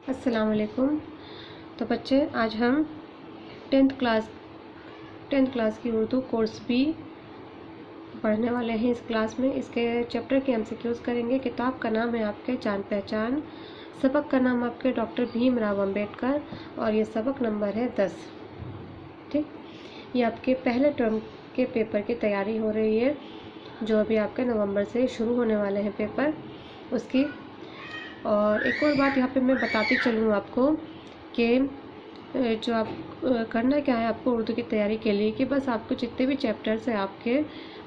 अस्सलाम वालेकुम। तो बच्चे, आज हम टेंथ क्लास की उर्दू कोर्स भी पढ़ने वाले हैं। इस क्लास में इसके चैप्टर के एमसीक्यूज़ करेंगे। किताब का नाम है आपके जान पहचान, सबक का नाम आपके डॉक्टर भीमराव अंबेडकर और ये सबक नंबर है 10। ठीक, ये आपके पहले टर्म के पेपर की तैयारी हो रही है, जो अभी आपके नवंबर से शुरू होने वाले हैं पेपर उसकी। और एक और बात यहाँ पे मैं बताती चलूँ आपको कि जो आप करना क्या है आपको उर्दू की तैयारी के लिए, कि बस आपको जितने भी चैप्टर्स हैं आपके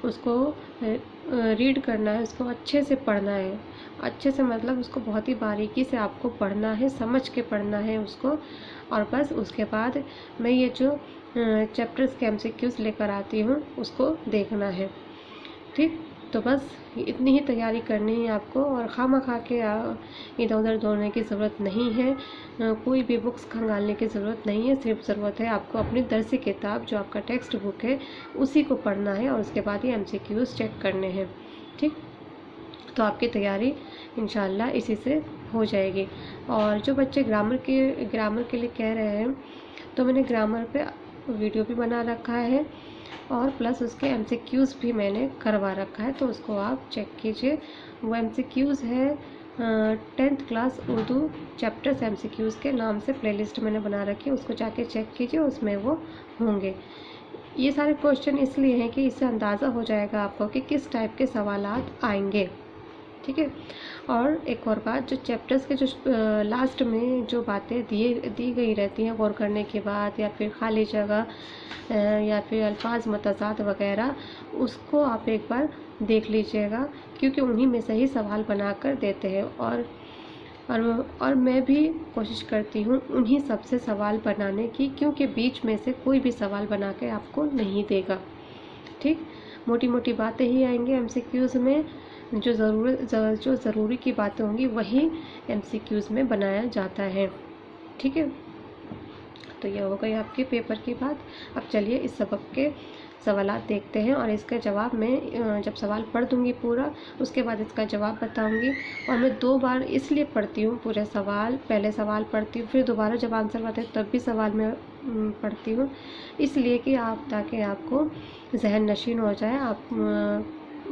उसको रीड करना है, उसको अच्छे से पढ़ना है। अच्छे से मतलब उसको बहुत ही बारीकी से आपको पढ़ना है, समझ के पढ़ना है उसको। और बस उसके बाद मैं ये जो चैप्टर्स के एमसीक्यूज़ लेकर आती हूँ उसको देखना है। ठीक, तो बस इतनी ही तैयारी करनी है आपको। और खामखा के इधर उधर दौड़ने की ज़रूरत नहीं है, कोई भी बुक्स खंगालने की ज़रूरत नहीं है। सिर्फ ज़रूरत है आपको अपनी दरसी किताब जो आपका टेक्स्ट बुक है उसी को पढ़ना है और उसके बाद ये एमसीक्यूज़ चेक करने हैं। ठीक, तो आपकी तैयारी इंशाल्लाह इसी से हो जाएगी। और जो बच्चे ग्रामर के लिए कह रहे हैं, तो मैंने ग्रामर पे वीडियो भी बना रखा है और प्लस उसके एमसीक्यूज़ भी मैंने करवा रखा है, तो उसको आप चेक कीजिए। वो एमसीक्यूज़ है 10th class Urdu chapters MCQs के नाम से प्लेलिस्ट मैंने बना रखी है, उसको जाके चेक कीजिए, उसमें वो होंगे। ये सारे क्वेश्चन इसलिए हैं कि इससे अंदाज़ा हो जाएगा आपको कि किस टाइप के सवालात आएंगे। ठीक है। और एक और बात, जो चैप्टर्स के जो लास्ट में जो बातें दी गई रहती हैं गौर करने के बाद, या फिर खाली जगह या फिर अल्फाज मतज़ाद वगैरह, उसको आप एक बार देख लीजिएगा, क्योंकि उन्हीं में से ही सवाल बनाकर देते हैं। और मैं भी कोशिश करती हूँ उन्हीं सबसे सवाल बनाने की, क्योंकि बीच में से कोई भी सवाल बना के आपको नहीं देगा। ठीक, मोटी मोटी बातें ही आएंगे एमसीक्यूज़ में। जो ज़रूरी की बातें होंगी वही एमसीक्यूज़ में बनाया जाता है। ठीक है, तो ये हो गई आपके पेपर की बात। अब चलिए इस सबक के सवालात देखते हैं और इसका जवाब मैं जब सवाल पढ़ दूंगी पूरा, उसके बाद इसका जवाब बताऊंगी। और मैं 2 बार इसलिए पढ़ती हूँ पूरे सवाल, पहले सवाल पढ़ती हूँ फिर दोबारा जब आंसर बताते हैं तब भी सवाल मैं पढ़ती हूँ, इसलिए कि ताकि आपको जहन नशीन हो जाए, आप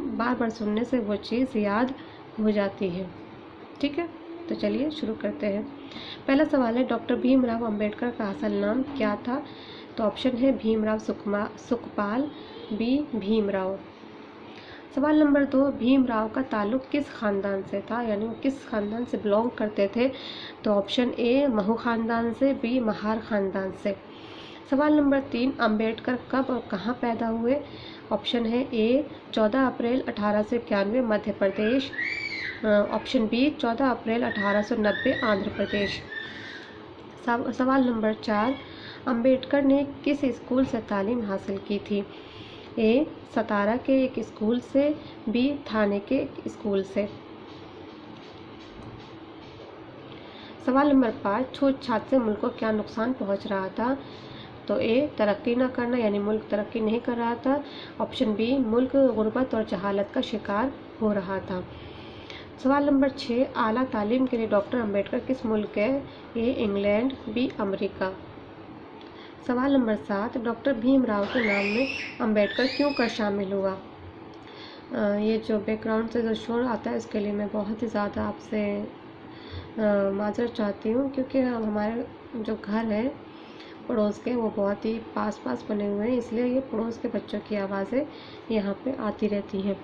बार बार सुनने से वो चीज़ याद हो जाती है। ठीक है, तो चलिए शुरू करते हैं। पहला सवाल है, डॉक्टर भीमराव अंबेडकर का असल नाम क्या था? तो ऑप्शन है भीमराव सुखपाल, बी भीमराव। सवाल नंबर 2, भीमराव का ताल्लुक किस खानदान से था, यानी वो किस खानदान से बिलोंग करते थे? तो ऑप्शन ए महू खानदान से, बी महार खानदान से। सवाल नंबर 3, अंबेडकर कब और कहाँ पैदा हुए? ऑप्शन है ए 14 अप्रैल 1891 मध्य प्रदेश, ऑप्शन बी 14 अप्रैल 1890 आंध्र प्रदेश। सवाल नंबर 4, अंबेडकर ने किस स्कूल से तालीम हासिल की थी? ए सतारा के एक स्कूल से, बी थाने के एक स्कूल से। सवाल नंबर 5, छूत छात से मुल्क को क्या नुकसान पहुंच रहा था? तो ए तरक्की न करना, यानी मुल्क तरक्की नहीं कर रहा था, ऑप्शन बी मुल्क गुर्बत और जहालत का शिकार हो रहा था। सवाल नंबर 6, आला तालीम के लिए डॉक्टर अंबेडकर किस मुल्क गए? A England, B America. सवाल नंबर 7, डॉक्टर भीमराव के नाम में अंबेडकर क्यों कर शामिल हुआ? ये जो बैकग्राउंड से जो शोर आता है उसके लिए मैं बहुत ही ज़्यादा आपसे माजरत चाहती हूँ, क्योंकि हमारे जो घर है पड़ोस के वो बहुत ही पास पास बने हुए हैं, इसलिए ये पड़ोस के बच्चों की आवाज़ें यहाँ पे आती रहती हैं।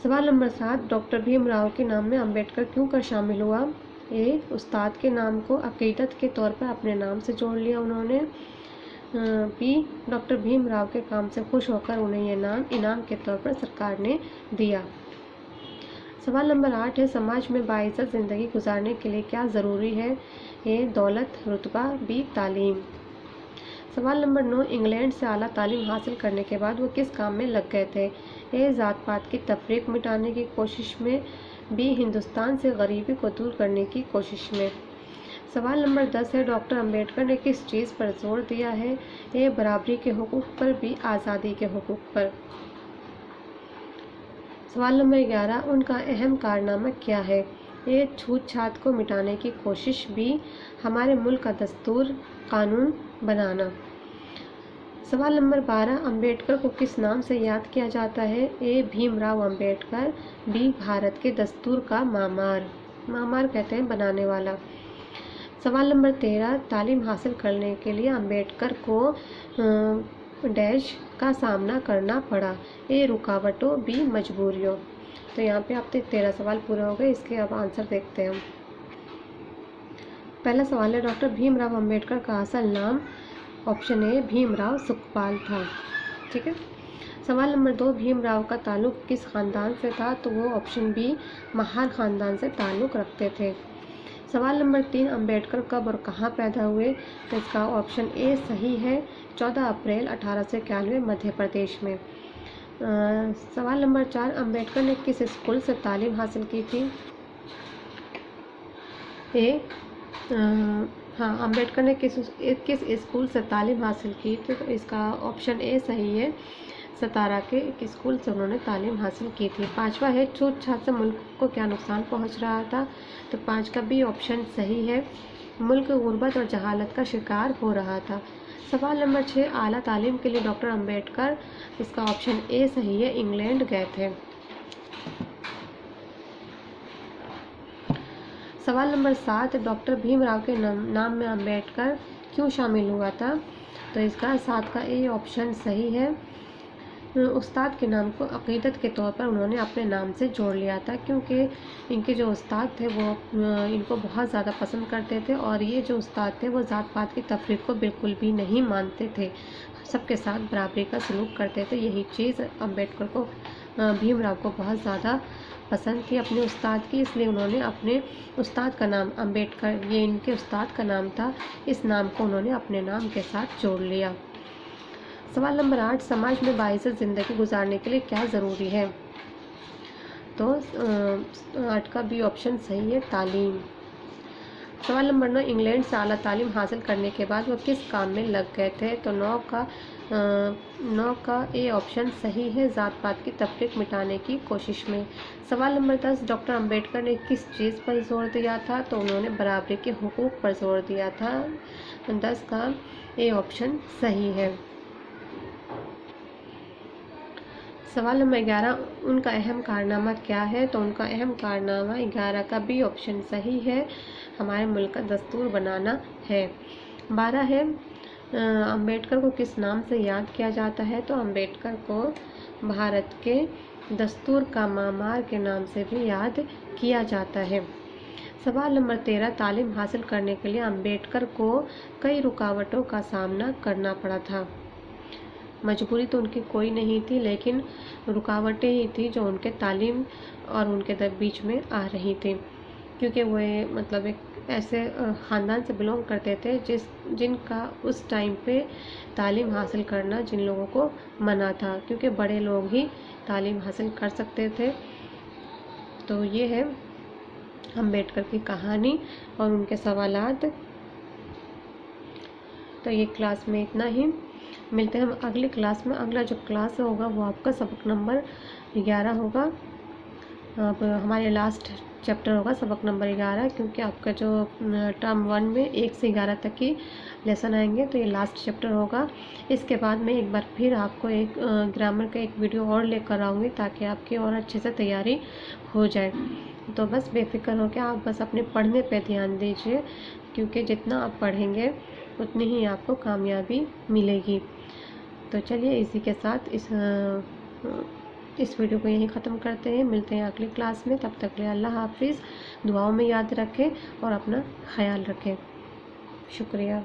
सवाल नंबर 7, डॉक्टर भीमराव के नाम में अंबेडकर क्यों कर शामिल हुआ? ए उस्ताद के नाम को अकीदत के तौर पर अपने नाम से जोड़ लिया उन्होंने, बी डॉक्टर भीमराव के काम से खुश होकर उन्हें यह नाम इनाम के तौर पर सरकार ने दिया। सवाल नंबर 8 है, समाज में बाइज्जत ज़िंदगी गुजारने के लिए क्या ज़रूरी है? ए दौलत, रुतबा, बी तालीम। सवाल नंबर 9, इंग्लैंड से आला तालीम हासिल करने के बाद वो किस काम में लग गए थे? ए ज़ात पात की तफरीक मिटाने की कोशिश में, बी हिंदुस्तान से गरीबी को दूर करने की कोशिश में। सवाल नंबर 10 है, डॉक्टर अंबेडकर ने किस चीज़ पर जोर दिया है? ए बराबरी के हुकूक पर, बी आज़ादी के हुकूक पर। सवाल नंबर 11, उनका अहम कारनामा क्या है? ये छूत छात को मिटाने की कोशिश बी, हमारे मुल्क का दस्तूर कानून बनाना। सवाल नंबर 12, अंबेडकर को किस नाम से याद किया जाता है? ए भीमराव अंबेडकर, बी भारत के दस्तूर का मामार, मामार कहते हैं बनाने वाला। सवाल नंबर 13, तालीम हासिल करने के लिए अंबेडकर को डैश का सामना करना पड़ा? ए रुकावटों, बी मजबूरियों। तो यहाँ पे आपके 13 सवाल पूरे हो गए। इसके अब आंसर देखते हैं हम। पहला सवाल है, डॉक्टर भीमराव अंबेडकर का असल नाम? ऑप्शन ए भीमराव सुखपाल था। ठीक है। सवाल नंबर 2, भीमराव का ताल्लुक किस खानदान से था? तो वो ऑप्शन बी महार खानदान से ताल्लुक रखते थे। सवाल नंबर 3, अंबेडकर कब और कहाँ पैदा हुए? तो इसका ऑप्शन ए सही है, 14 अप्रैल 1891 मध्य प्रदेश में। सवाल नंबर 4, अंबेडकर ने किस स्कूल से तालीम हासिल की थी? हाँ, अंबेडकर ने किस स्कूल से तालीम हासिल की थी? तो इसका ऑप्शन ए सही है, सतारा के एक स्कूल से उन्होंने तालीम हासिल की थी। 5वां है, छूत छात से मुल्क को क्या नुकसान पहुंच रहा था? तो 5 का बी ऑप्शन सही है, मुल्क गुर्बत और जहालत का शिकार हो रहा था। सवाल नंबर 6, आला तालीम के लिए डॉक्टर अंबेडकर, इसका ऑप्शन ए सही है, इंग्लैंड गए थे। सवाल नंबर 7, डॉक्टर भीमराव के नाम में अंबेडकर क्यों शामिल हुआ था? तो इसका 7 का ए ऑप्शन सही है, उस्ताद के नाम को अकीदत के तौर पर उन्होंने अपने नाम से जोड़ लिया था, क्योंकि इनके जो उस्ताद थे वो इनको बहुत ज़्यादा पसंद करते थे, और ये जो उस्ताद थे वो ज़ात पात की तफरीक को बिल्कुल भी नहीं मानते थे, सबके साथ बराबरी का सलूक करते थे। यही चीज़ अंबेडकर को, भीमराव को बहुत ज़्यादा पसंद थी अपने उस्ताद की, इसलिए उन्होंने अपने उस्ताद का नाम अंबेडकर, ये इनके उस्ताद का नाम था, इस नाम को उन्होंने अपने नाम के साथ जोड़ लिया। सवाल नंबर 8, समाज में बाइज़्ज़त ज़िंदगी गुजारने के लिए क्या ज़रूरी है? तो 8 का बी ऑप्शन सही है, तालीम। सवाल नंबर 9, इंग्लैंड से आला तालीम हासिल करने के बाद वो किस काम में लग गए थे? तो 9 का ए ऑप्शन सही है, ज़ात पात की तफरीक मिटाने की कोशिश में। सवाल नंबर 10, डॉक्टर अंबेडकर ने किस चीज़ पर जोर दिया था? तो उन्होंने बराबरी के हुकूक पर जोर दिया था। 10 का ए ऑप्शन सही है। सवाल नंबर 11, उनका अहम कारनामा क्या है? तो उनका अहम कारनामा 11 का बी ऑप्शन सही है, हमारे मुल्क का दस्तूर बनाना है। 12 है, अंबेडकर को किस नाम से याद किया जाता है? तो अंबेडकर को भारत के दस्तूर का मामार के नाम से भी याद किया जाता है। सवाल नंबर 13, तालीम हासिल करने के लिए अंबेडकर को कई रुकावटों का सामना करना पड़ा था। मजबूरी तो उनकी कोई नहीं थी, लेकिन रुकावटें ही थी जो उनके तालीम और उनके बीच में आ रही थी, क्योंकि वो मतलब एक ऐसे ख़ानदान से बिलोंग करते थे जिनका उस टाइम पे तालीम हासिल करना जिन लोगों को मना था, क्योंकि बड़े लोग ही तालीम हासिल कर सकते थे। तो ये है अंबेडकर की कहानी और उनके सवालात। तो ये क्लास में इतना ही, मिलते हैं हम अगली क्लास में। अगला जो क्लास होगा वो आपका सबक नंबर 11 होगा। अब हमारे लास्ट चैप्टर होगा सबक नंबर 11, क्योंकि आपका जो टर्म 1 में 1 से 11 तक की लेसन आएंगे, तो ये लास्ट चैप्टर होगा। इसके बाद मैं एक बार फिर आपको एक ग्रामर का एक वीडियो और लेकर आऊँगी, ताकि आपकी और अच्छे से तैयारी हो जाए। तो बस बेफिक्र हो के आप बस अपने पढ़ने पे ध्यान दीजिए, क्योंकि जितना आप पढ़ेंगे उतनी ही आपको कामयाबी मिलेगी। तो चलिए इसी के साथ इस वीडियो को यहीं ख़त्म करते हैं। मिलते हैं अगली क्लास में, तब तक के लिए अल्लाह हाफिज़। दुआओं में याद रखें और अपना ख्याल रखें। शुक्रिया।